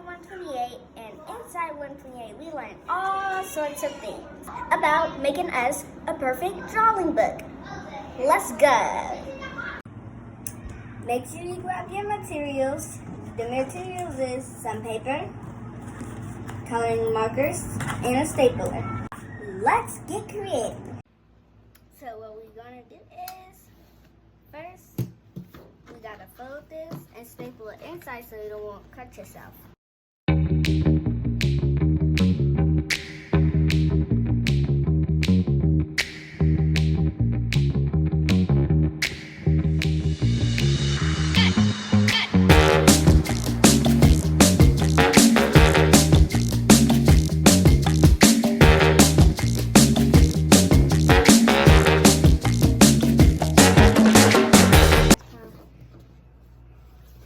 128, and inside 128 we learned all sorts of things about making us a perfect drawing book. Let's go! Make sure you grab your materials. The materials is some paper, coloring markers, and a stapler. Let's get creative. So what we're gonna do is, first, we gotta fold this and staple it inside so you won't cut yourself.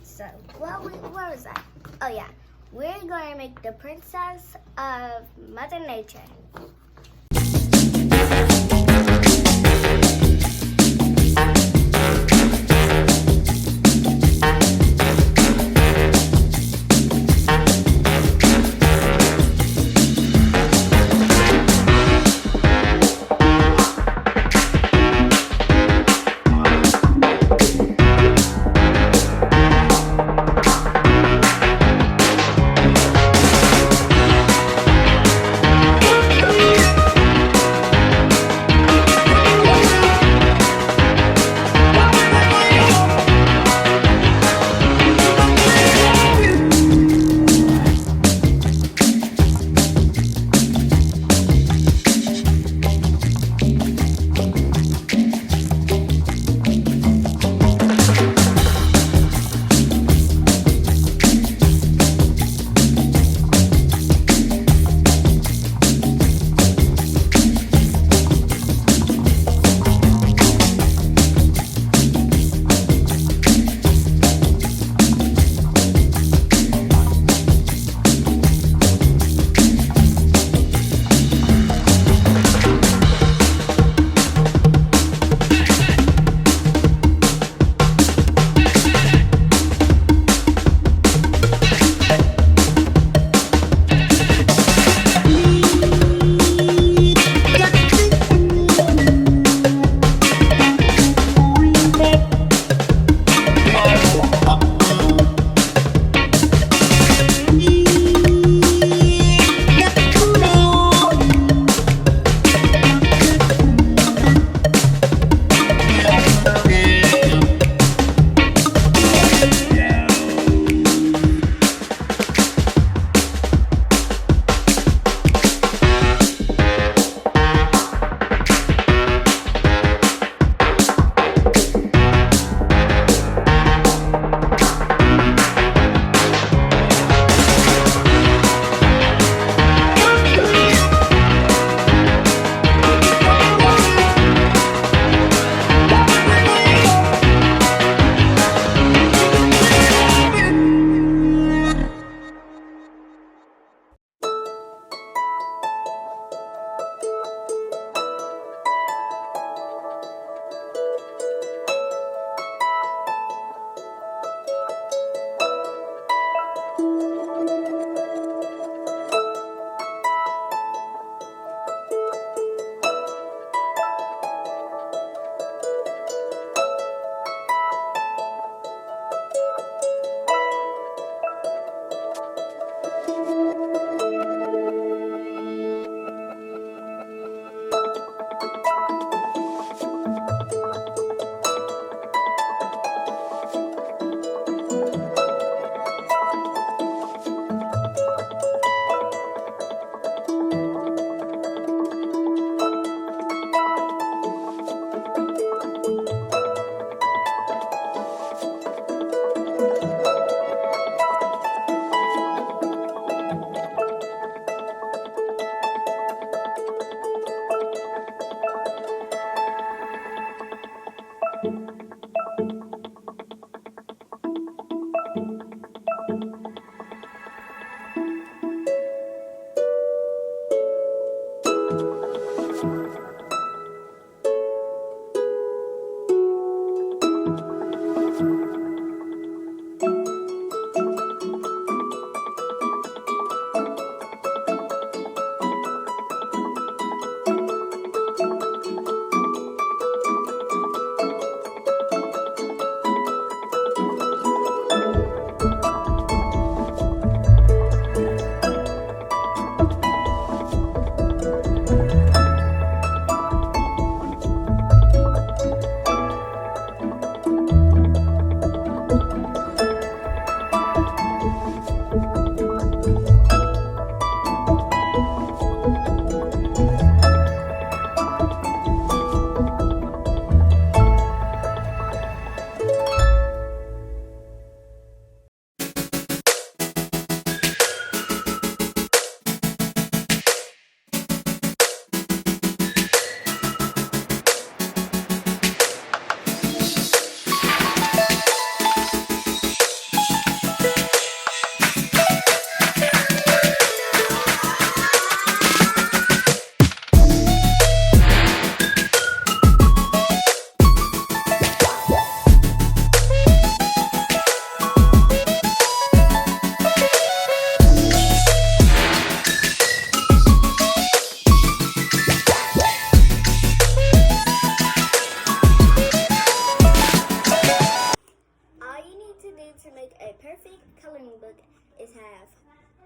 So, what was that? Oh yeah, we're going to make the princess of Mother Nature.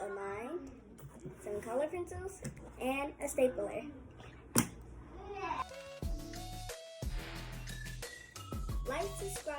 a line, some color pencils, and a stapler. Like, subscribe,